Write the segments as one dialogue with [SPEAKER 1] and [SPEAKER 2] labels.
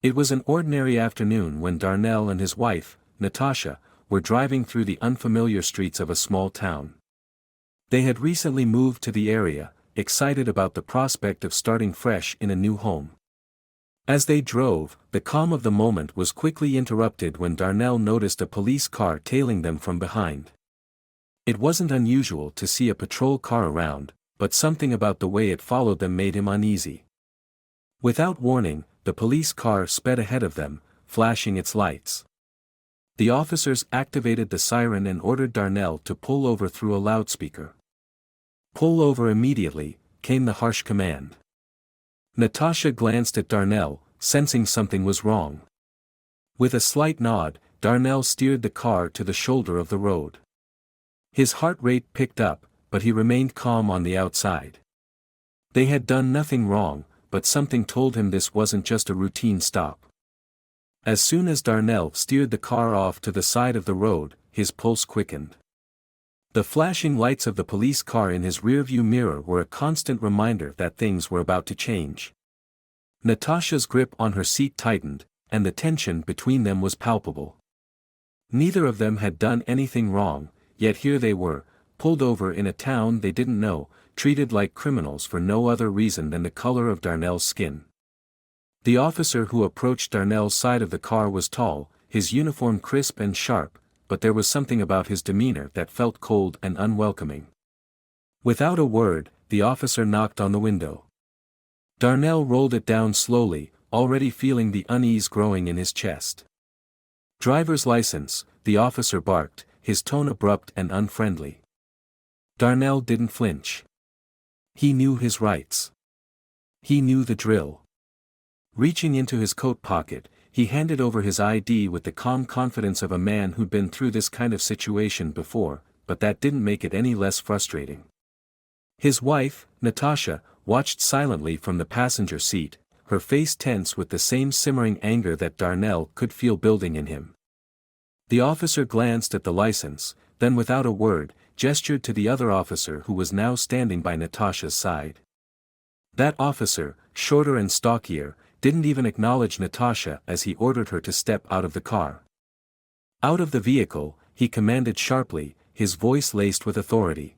[SPEAKER 1] It was an ordinary afternoon when Darnell and his wife, Natasha, were driving through the unfamiliar streets of a small town. They had recently moved to the area, excited about the prospect of starting fresh in a new home. As they drove, the calm of the moment was quickly interrupted when Darnell noticed a police car tailing them from behind. It wasn't unusual to see a patrol car around, but something about the way it followed them made him uneasy. Without warning, the police car sped ahead of them, flashing its lights. The officers activated the siren and ordered Darnell to pull over through a loudspeaker. "Pull over immediately," came the harsh command. Natasha glanced at Darnell, sensing something was wrong. With a slight nod, Darnell steered the car to the shoulder of the road. His heart rate picked up, but he remained calm on the outside. They had done nothing wrong, but something told him this wasn't just a routine stop. As soon as Darnell steered the car off to the side of the road, his pulse quickened. The flashing lights of the police car in his rearview mirror were a constant reminder that things were about to change. Natasha's grip on her seat tightened, and the tension between them was palpable. Neither of them had done anything wrong, yet here they were, pulled over in a town they didn't know, treated like criminals for no other reason than the color of Darnell's skin. The officer who approached Darnell's side of the car was tall, his uniform crisp and sharp, but there was something about his demeanor that felt cold and unwelcoming. Without a word, the officer knocked on the window. Darnell rolled it down slowly, already feeling the unease growing in his chest. "Driver's license," the officer barked, his tone abrupt and unfriendly. Darnell didn't flinch. He knew his rights. He knew the drill. Reaching into his coat pocket, he handed over his ID with the calm confidence of a man who'd been through this kind of situation before, but that didn't make it any less frustrating. His wife, Natasha, watched silently from the passenger seat, her face tense with the same simmering anger that Darnell could feel building in him. The officer glanced at the license, then without a word, gestured to the other officer who was now standing by Natasha's side. That officer, shorter and stockier, didn't even acknowledge Natasha as he ordered her to step out of the car. Out of the vehicle, he commanded sharply, his voice laced with authority.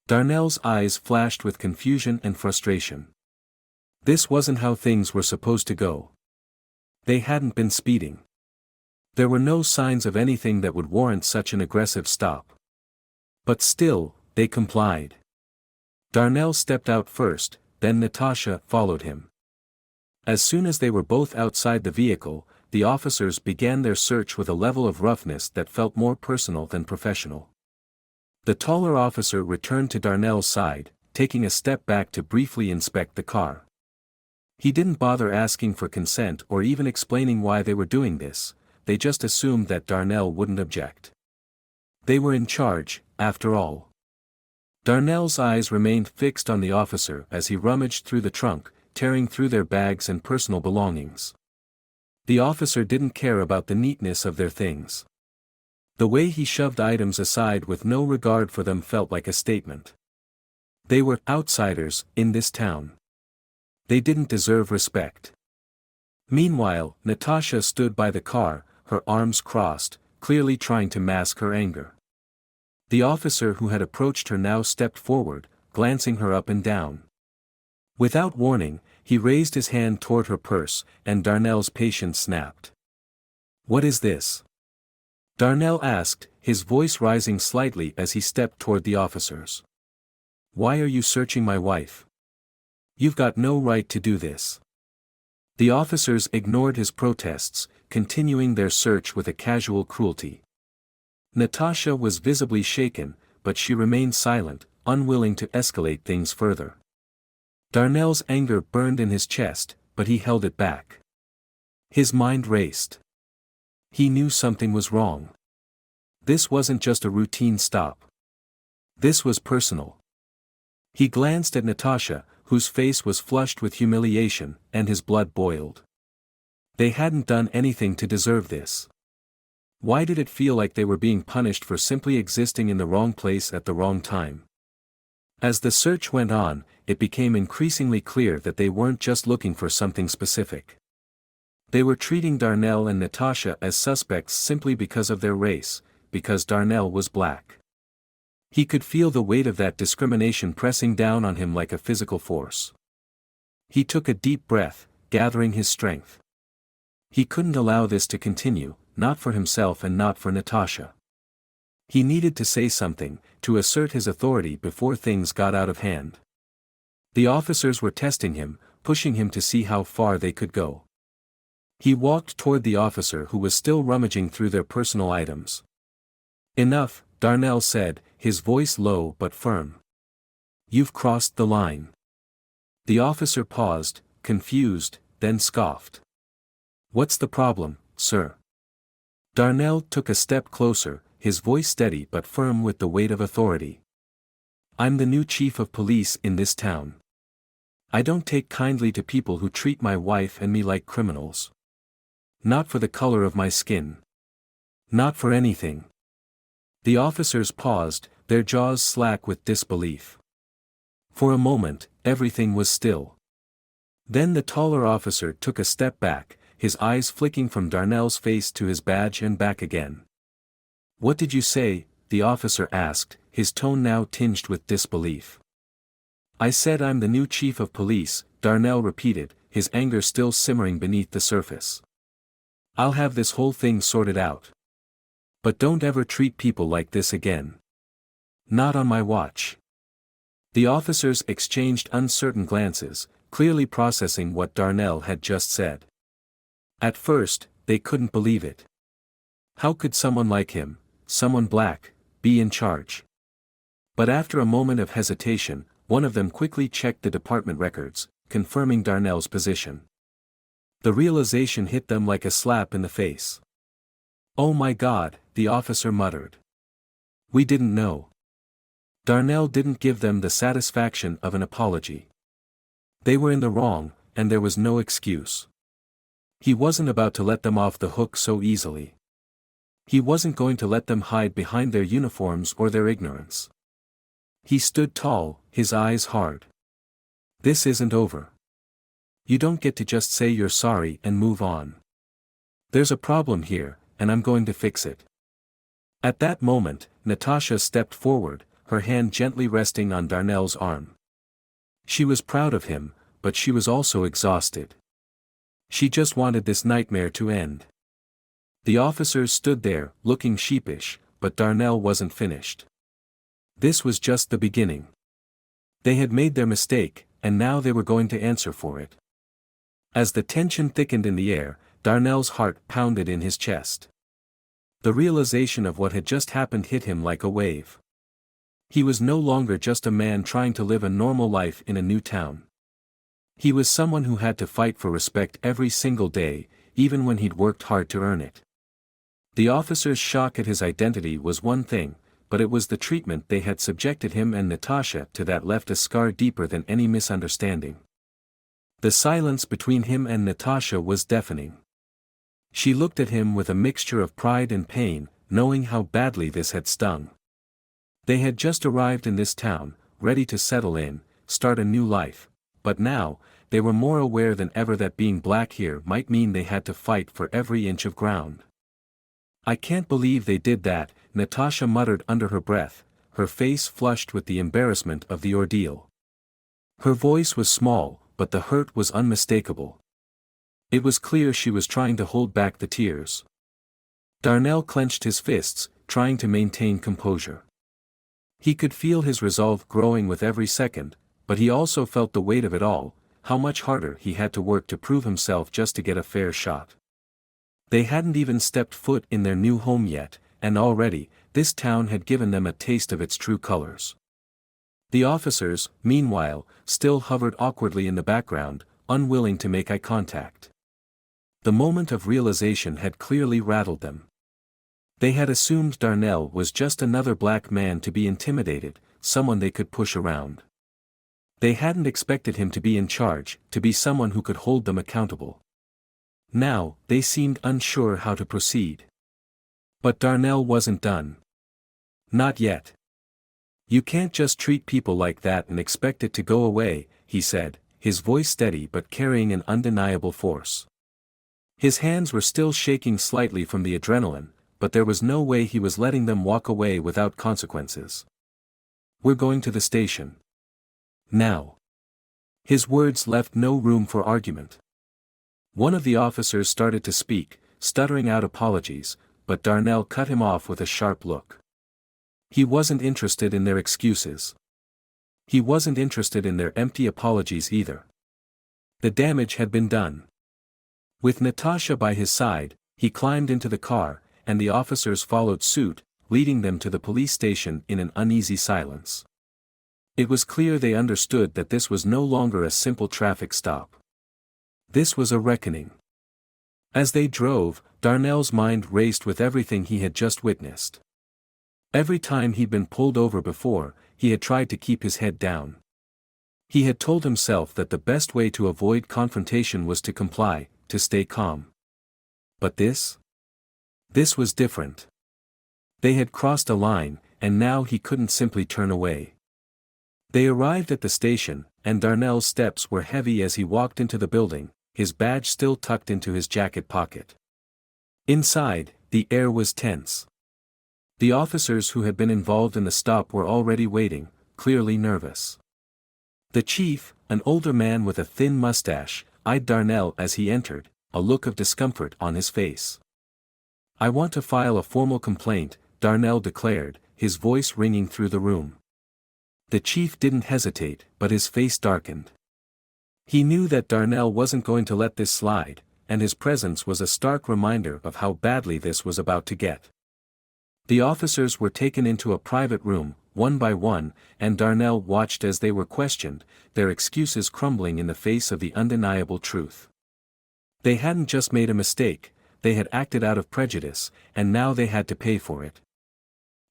[SPEAKER 1] Darnell's eyes flashed with confusion and frustration. This wasn't how things were supposed to go. They hadn't been speeding. There were no signs of anything that would warrant such an aggressive stop. But still, they complied. Darnell stepped out first, then Natasha followed him. As soon as they were both outside the vehicle, the officers began their search with a level of roughness that felt more personal than professional. The taller officer returned to Darnell's side, taking a step back to briefly inspect the car. He didn't bother asking for consent or even explaining why they were doing this, they just assumed that Darnell wouldn't object. They were in charge, after all. Darnell's eyes remained fixed on the officer as he rummaged through the trunk, tearing through their bags and personal belongings. The officer didn't care about the neatness of their things. The way he shoved items aside with no regard for them felt like a statement. They were outsiders in this town. They didn't deserve respect. Meanwhile, Natasha stood by the car, her arms crossed, clearly trying to mask her anger. The officer who had approached her now stepped forward, glancing her up and down. Without warning, he raised his hand toward her purse, and Darnell's patience snapped. "What is this?" Darnell asked, his voice rising slightly as he stepped toward the officers. "Why are you searching my wife? You've got no right to do this." The officers ignored his protests, continuing their search with a casual cruelty. Natasha was visibly shaken, but she remained silent, unwilling to escalate things further. Darnell's anger burned in his chest, but he held it back. His mind raced. He knew something was wrong. This wasn't just a routine stop. This was personal. He glanced at Natasha, whose face was flushed with humiliation, and his blood boiled. They hadn't done anything to deserve this. Why did it feel like they were being punished for simply existing in the wrong place at the wrong time? As the search went on, it became increasingly clear that they weren't just looking for something specific. They were treating Darnell and Natasha as suspects simply because of their race, because Darnell was black. He could feel the weight of that discrimination pressing down on him like a physical force. He took a deep breath, gathering his strength. He couldn't allow this to continue, not for himself and not for Natasha. He needed to say something, to assert his authority before things got out of hand. The officers were testing him, pushing him to see how far they could go. He walked toward the officer who was still rummaging through their personal items. "Enough," Darnell said, his voice low but firm. "You've crossed the line." The officer paused, confused, then scoffed. "What's the problem, sir?" Darnell took a step closer, his voice steady but firm with the weight of authority. "I'm the new chief of police in this town. I don't take kindly to people who treat my wife and me like criminals. Not for the color of my skin. Not for anything." The officers paused, their jaws slack with disbelief. For a moment, everything was still. Then the taller officer took a step back, his eyes flicking from Darnell's face to his badge and back again. "What did you say?" the officer asked, his tone now tinged with disbelief. "I said I'm the new chief of police," Darnell repeated, his anger still simmering beneath the surface. "I'll have this whole thing sorted out. But don't ever treat people like this again. Not on my watch." The officers exchanged uncertain glances, clearly processing what Darnell had just said. At first, they couldn't believe it. How could someone like him, someone black, be in charge? But after a moment of hesitation, one of them quickly checked the department records, confirming Darnell's position. The realization hit them like a slap in the face. "Oh my God," the officer muttered. "We didn't know." Darnell didn't give them the satisfaction of an apology. They were in the wrong, and there was no excuse. He wasn't about to let them off the hook so easily. He wasn't going to let them hide behind their uniforms or their ignorance. He stood tall, his eyes hard. "This isn't over. You don't get to just say you're sorry and move on. There's a problem here, and I'm going to fix it." At that moment, Natasha stepped forward, her hand gently resting on Darnell's arm. She was proud of him, but she was also exhausted. She just wanted this nightmare to end. The officers stood there, looking sheepish, but Darnell wasn't finished. This was just the beginning. They had made their mistake, and now they were going to answer for it. As the tension thickened in the air, Darnell's heart pounded in his chest. The realization of what had just happened hit him like a wave. He was no longer just a man trying to live a normal life in a new town. He was someone who had to fight for respect every single day, even when he'd worked hard to earn it. The officer's shock at his identity was one thing, but it was the treatment they had subjected him and Natasha to that left a scar deeper than any misunderstanding. The silence between him and Natasha was deafening. She looked at him with a mixture of pride and pain, knowing how badly this had stung. They had just arrived in this town, ready to settle in, start a new life, but now, they were more aware than ever that being black here might mean they had to fight for every inch of ground. "I can't believe they did that," Natasha muttered under her breath, her face flushed with the embarrassment of the ordeal. Her voice was small, but the hurt was unmistakable. It was clear she was trying to hold back the tears. Darnell clenched his fists, trying to maintain composure. He could feel his resolve growing with every second, but he also felt the weight of it all, how much harder he had to work to prove himself just to get a fair shot. They hadn't even stepped foot in their new home yet, and already, this town had given them a taste of its true colors. The officers, meanwhile, still hovered awkwardly in the background, unwilling to make eye contact. The moment of realization had clearly rattled them. They had assumed Darnell was just another black man to be intimidated, someone they could push around. They hadn't expected him to be in charge, to be someone who could hold them accountable. Now, they seemed unsure how to proceed. But Darnell wasn't done. Not yet. "You can't just treat people like that and expect it to go away," he said, his voice steady but carrying an undeniable force. His hands were still shaking slightly from the adrenaline, but there was no way he was letting them walk away without consequences. "We're going to the station. Now." His words left no room for argument. One of the officers started to speak, stuttering out apologies, but Darnell cut him off with a sharp look. He wasn't interested in their excuses. He wasn't interested in their empty apologies either. The damage had been done. With Natasha by his side, he climbed into the car, and the officers followed suit, leading them to the police station in an uneasy silence. It was clear they understood that this was no longer a simple traffic stop. This was a reckoning. As they drove, Darnell's mind raced with everything he had just witnessed. Every time he'd been pulled over before, he had tried to keep his head down. He had told himself that the best way to avoid confrontation was to comply, to stay calm. But this was different. They had crossed a line, and now he couldn't simply turn away. They arrived at the station, and Darnell's steps were heavy as he walked into the building, his badge still tucked into his jacket pocket. Inside, the air was tense. The officers who had been involved in the stop were already waiting, clearly nervous. The chief, an older man with a thin mustache, eyed Darnell as he entered, a look of discomfort on his face. "I want to file a formal complaint," Darnell declared, his voice ringing through the room. The chief didn't hesitate, but his face darkened. He knew that Darnell wasn't going to let this slide, and his presence was a stark reminder of how badly this was about to get. The officers were taken into a private room, one by one, and Darnell watched as they were questioned, their excuses crumbling in the face of the undeniable truth. They hadn't just made a mistake, they had acted out of prejudice, and now they had to pay for it.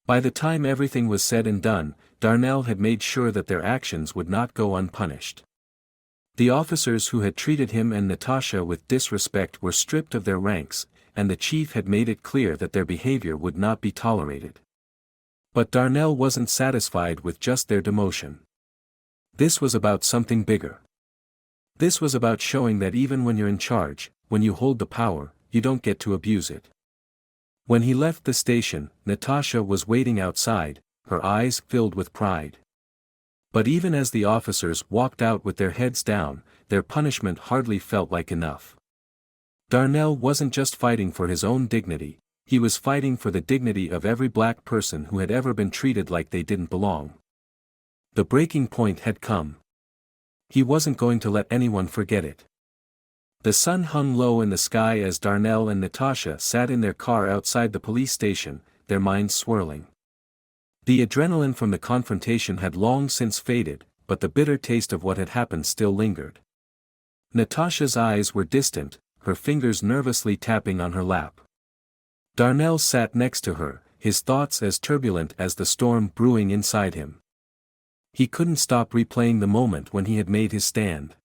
[SPEAKER 1] By the time everything was said and done, Darnell had made sure that their actions would not go unpunished. The officers who had treated him and Natasha with disrespect were stripped of their ranks, and the chief had made it clear that their behavior would not be tolerated. But Darnell wasn't satisfied with just their demotion. This was about something bigger. This was about showing that even when you're in charge, when you hold the power, you don't get to abuse it. When he left the station, Natasha was waiting outside, her eyes filled with pride. But even as the officers walked out with their heads down, their punishment hardly felt like enough. Darnell wasn't just fighting for his own dignity, he was fighting for the dignity of every black person who had ever been treated like they didn't belong. The breaking point had come. He wasn't going to let anyone forget it. The sun hung low in the sky as Darnell and Natasha sat in their car outside the police station, their minds swirling. The adrenaline from the confrontation had long since faded, but the bitter taste of what had happened still lingered. Natasha's eyes were distant, her fingers nervously tapping on her lap. Darnell sat next to her, his thoughts as turbulent as the storm brewing inside him. He couldn't stop replaying the moment when he had made his stand.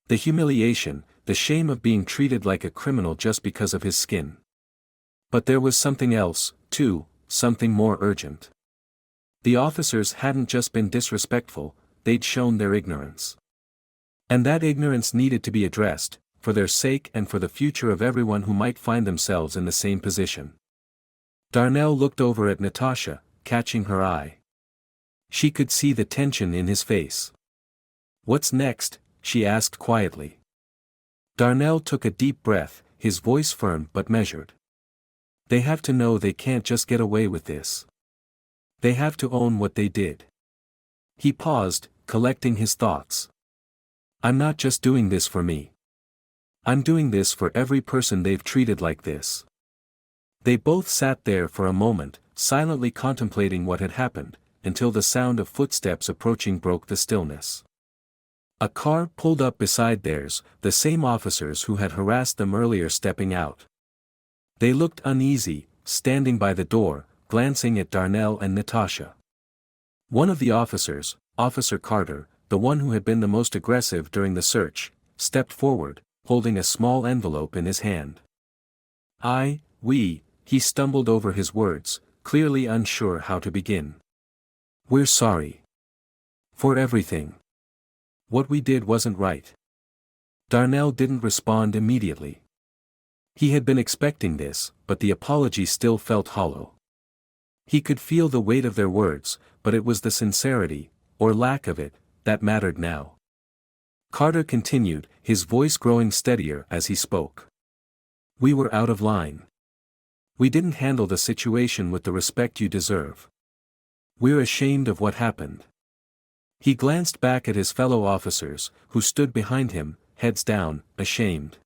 [SPEAKER 1] The humiliation, the shame of being treated like a criminal just because of his skin. But there was something else, too, something more urgent. The officers hadn't just been disrespectful, they'd shown their ignorance. And that ignorance needed to be addressed, for their sake and for the future of everyone who might find themselves in the same position. Darnell looked over at Natasha, catching her eye. She could see the tension in his face. "What's next?" she asked quietly. Darnell took a deep breath, his voice firm but measured. "They have to know they can't just get away with this. They have to own what they did." He paused, collecting his thoughts. "I'm not just doing this for me. I'm doing this for every person they've treated like this." They both sat there for a moment, silently contemplating what had happened, until the sound of footsteps approaching broke the stillness. A car pulled up beside theirs, the same officers who had harassed them earlier stepping out. They looked uneasy, standing by the door, glancing at Darnell and Natasha. One of the officers, Officer Carter, the one who had been the most aggressive during the search, stepped forward, holding a small envelope in his hand. He stumbled over his words, clearly unsure how to begin. "We're sorry. For everything. What we did wasn't right." Darnell didn't respond immediately. He had been expecting this, but the apology still felt hollow. He could feel the weight of their words, but it was the sincerity, or lack of it, that mattered now. Carter continued, his voice growing steadier as he spoke. We were out of line. We didn't handle the situation with the respect you deserve. We're ashamed of what happened. He glanced back at his fellow officers, who stood behind him, heads down, ashamed.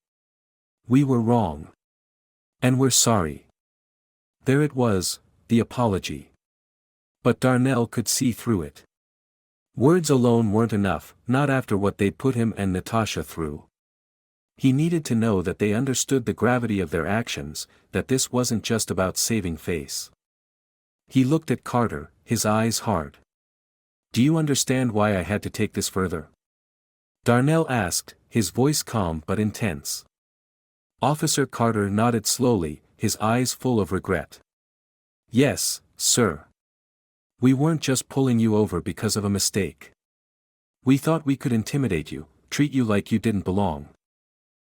[SPEAKER 1] We were wrong. And we're sorry. There it was, the apology. But Darnell could see through it. Words alone weren't enough, not after what they'd put him and Natasha through. He needed to know that they understood the gravity of their actions, that this wasn't just about saving face. He looked at Carter, his eyes hard. Do you understand why I had to take this further? Darnell asked, his voice calm but intense. Officer Carter nodded slowly, his eyes full of regret. Yes, sir. We weren't just pulling you over because of a mistake. We thought we could intimidate you, treat you like you didn't belong.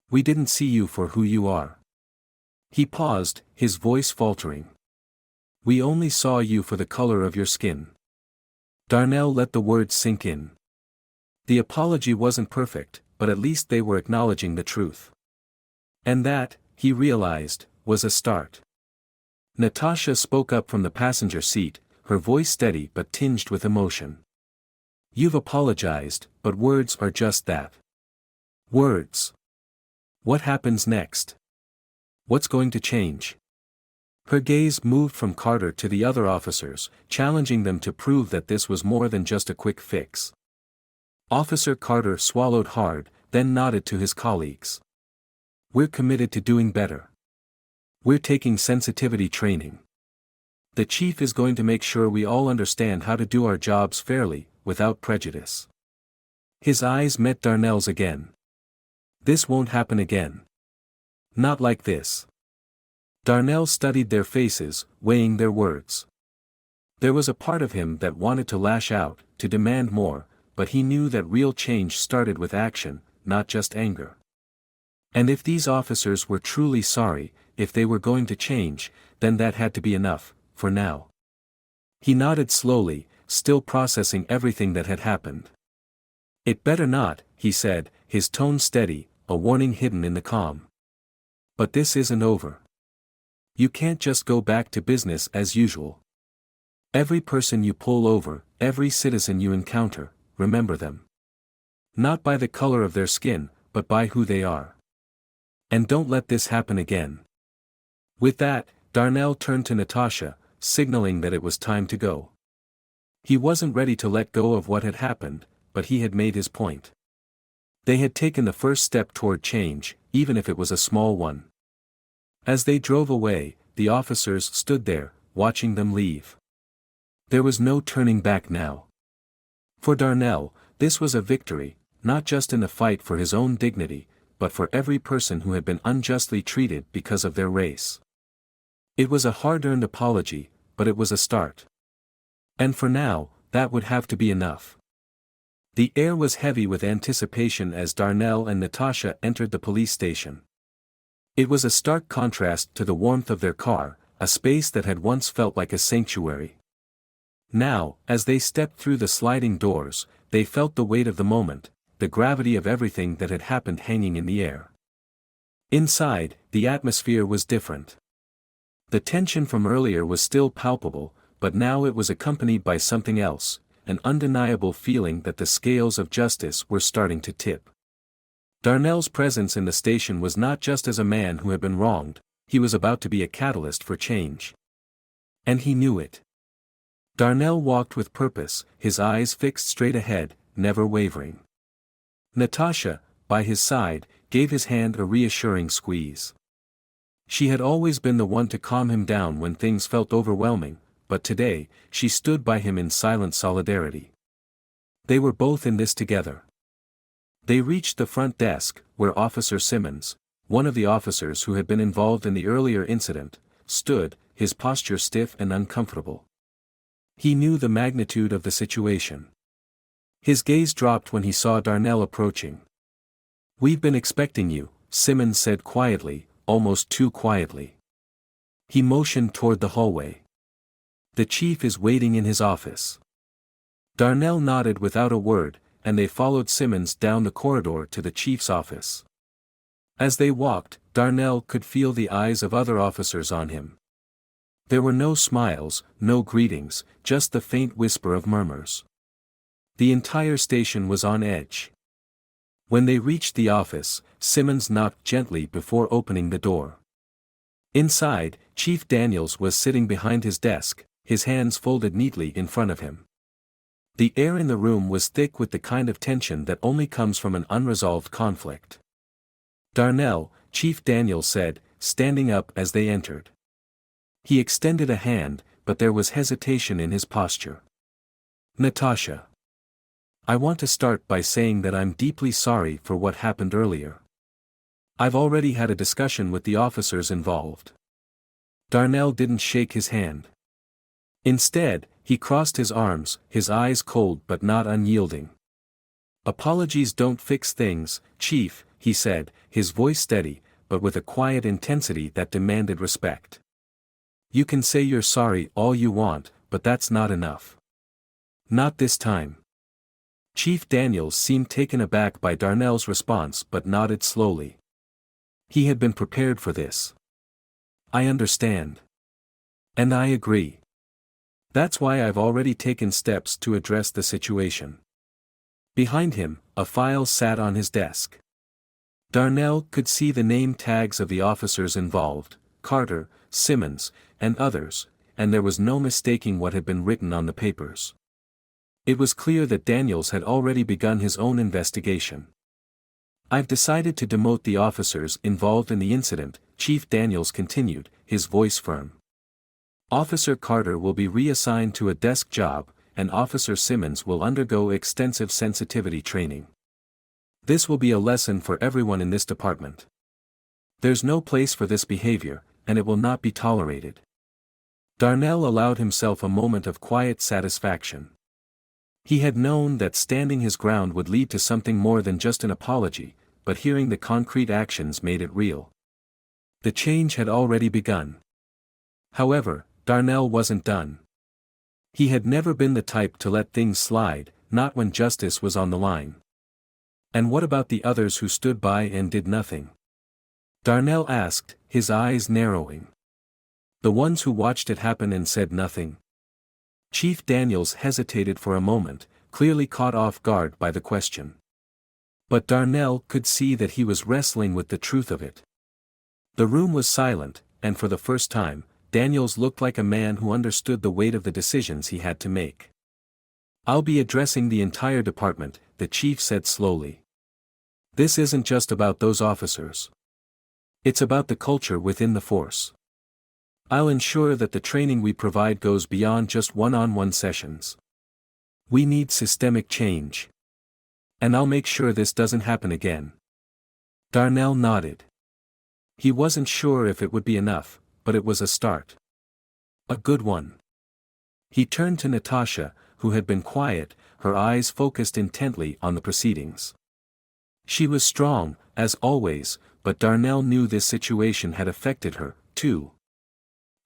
[SPEAKER 1] We didn't see you for who you are. He paused, his voice faltering. We only saw you for the color of your skin. Darnell let the words sink in. The apology wasn't perfect, but at least they were acknowledging the truth. And that, he realized, was a start. Natasha spoke up from the passenger seat, her voice steady but tinged with emotion. You've apologized, but words are just that. Words. What happens next? What's going to change? Her gaze moved from Carter to the other officers, challenging them to prove that this was more than just a quick fix. Officer Carter swallowed hard, then nodded to his colleagues. We're committed to doing better. We're taking sensitivity training. The chief is going to make sure we all understand how to do our jobs fairly, without prejudice. His eyes met Darnell's again. This won't happen again. Not like this. Darnell studied their faces, weighing their words. There was a part of him that wanted to lash out, to demand more, but he knew that real change started with action, not just anger. And if these officers were truly sorry, if they were going to change, then that had to be enough, for now. He nodded slowly, still processing everything that had happened. It better not, he said, his tone steady, a warning hidden in the calm. But this isn't over. You can't just go back to business as usual. Every person you pull over, every citizen you encounter, remember them. Not by the color of their skin, but by who they are. And don't let this happen again. With that, Darnell turned to Natasha, signaling that it was time to go. He wasn't ready to let go of what had happened, but he had made his point. They had taken the first step toward change, even if it was a small one. As they drove away, the officers stood there, watching them leave. There was no turning back now. For Darnell, this was a victory, not just in the fight for his own dignity, but for every person who had been unjustly treated because of their race. It was a hard-earned apology, but it was a start. And for now, that would have to be enough. The air was heavy with anticipation as Darnell and Natasha entered the police station. It was a stark contrast to the warmth of their car, a space that had once felt like a sanctuary. Now, as they stepped through the sliding doors, they felt the weight of the moment, the gravity of everything that had happened hanging in the air. Inside, the atmosphere was different. The tension from earlier was still palpable, but now it was accompanied by something else, an undeniable feeling that the scales of justice were starting to tip. Darnell's presence in the station was not just as a man who had been wronged, he was about to be a catalyst for change. And he knew it. Darnell walked with purpose, his eyes fixed straight ahead, never wavering. Natasha, by his side, gave his hand a reassuring squeeze. She had always been the one to calm him down when things felt overwhelming, but today, she stood by him in silent solidarity. They were both in this together. They reached the front desk, where Officer Simmons, one of the officers who had been involved in the earlier incident, stood, his posture stiff and uncomfortable. He knew the magnitude of the situation. His gaze dropped when he saw Darnell approaching. "We've been expecting you," Simmons said quietly, almost too quietly. He motioned toward the hallway. "The chief is waiting in his office." Darnell nodded without a word, and they followed Simmons down the corridor to the chief's office. As they walked, Darnell could feel the eyes of other officers on him. There were no smiles, no greetings, just the faint whisper of murmurs. The entire station was on edge. When they reached the office, Simmons knocked gently before opening the door. Inside, Chief Daniels was sitting behind his desk, his hands folded neatly in front of him. The air in the room was thick with the kind of tension that only comes from an unresolved conflict. "Darnell," Chief Daniels said, standing up as they entered. He extended a hand, but there was hesitation in his posture. "Natasha. I want to start by saying that I'm deeply sorry for what happened earlier. I've already had a discussion with the officers involved." Darnell didn't shake his hand. Instead, he crossed his arms, his eyes cold but not unyielding. "Apologies don't fix things, Chief," he said, his voice steady, but with a quiet intensity that demanded respect. "You can say you're sorry all you want, but that's not enough. Not this time." Chief Daniels seemed taken aback by Darnell's response but nodded slowly. He had been prepared for this. "I understand. And I agree. That's why I've already taken steps to address the situation." Behind him, a file sat on his desk. Darnell could see the name tags of the officers involved, Carter, Simmons, and others, and there was no mistaking what had been written on the papers. It was clear that Daniels had already begun his own investigation. "I've decided to demote the officers involved in the incident," Chief Daniels continued, his voice firm. "Officer Carter will be reassigned to a desk job, and Officer Simmons will undergo extensive sensitivity training. This will be a lesson for everyone in this department. There's no place for this behavior, and it will not be tolerated." Darnell allowed himself a moment of quiet satisfaction. He had known that standing his ground would lead to something more than just an apology, but hearing the concrete actions made it real. The change had already begun. However, Darnell wasn't done. He had never been the type to let things slide, not when justice was on the line. "And what about the others who stood by and did nothing?" Darnell asked, his eyes narrowing. "The ones who watched it happen and said nothing?" Chief Daniels hesitated for a moment, clearly caught off guard by the question. But Darnell could see that he was wrestling with the truth of it. The room was silent, and for the first time, Daniels looked like a man who understood the weight of the decisions he had to make. "I'll be addressing the entire department," the chief said slowly. "This isn't just about those officers. It's about the culture within the force. I'll ensure that the training we provide goes beyond just one-on-one sessions. We need systemic change. And I'll make sure this doesn't happen again." Darnell nodded. He wasn't sure if it would be enough, but it was a start. A good one. He turned to Natasha, who had been quiet, her eyes focused intently on the proceedings. She was strong, as always, but Darnell knew this situation had affected her, too.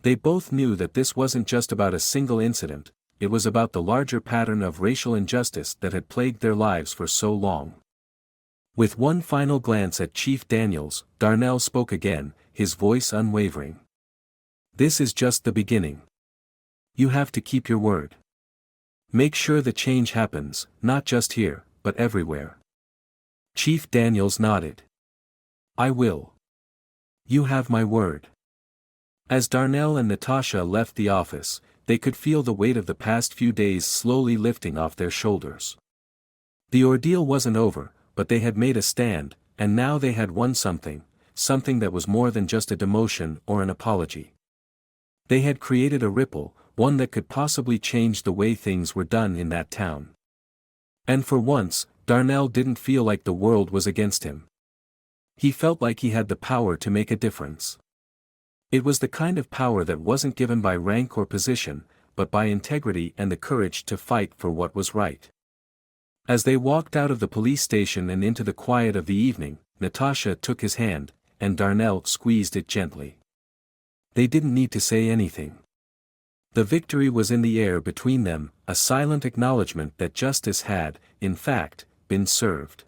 [SPEAKER 1] They both knew that this wasn't just about a single incident, it was about the larger pattern of racial injustice that had plagued their lives for so long. With one final glance at Chief Daniels, Darnell spoke again, his voice unwavering. "This is just the beginning. You have to keep your word. Make sure the change happens, not just here, but everywhere." Chief Daniels nodded. "I will. You have my word." As Darnell and Natasha left the office, they could feel the weight of the past few days slowly lifting off their shoulders. The ordeal wasn't over, but they had made a stand, and now they had won something that was more than just a demotion or an apology. They had created a ripple, one that could possibly change the way things were done in that town. And for once, Darnell didn't feel like the world was against him. He felt like he had the power to make a difference. It was the kind of power that wasn't given by rank or position, but by integrity and the courage to fight for what was right. As they walked out of the police station and into the quiet of the evening, Natasha took his hand, and Darnell squeezed it gently. They didn't need to say anything. The victory was in the air between them, a silent acknowledgement that justice had, in fact, been served.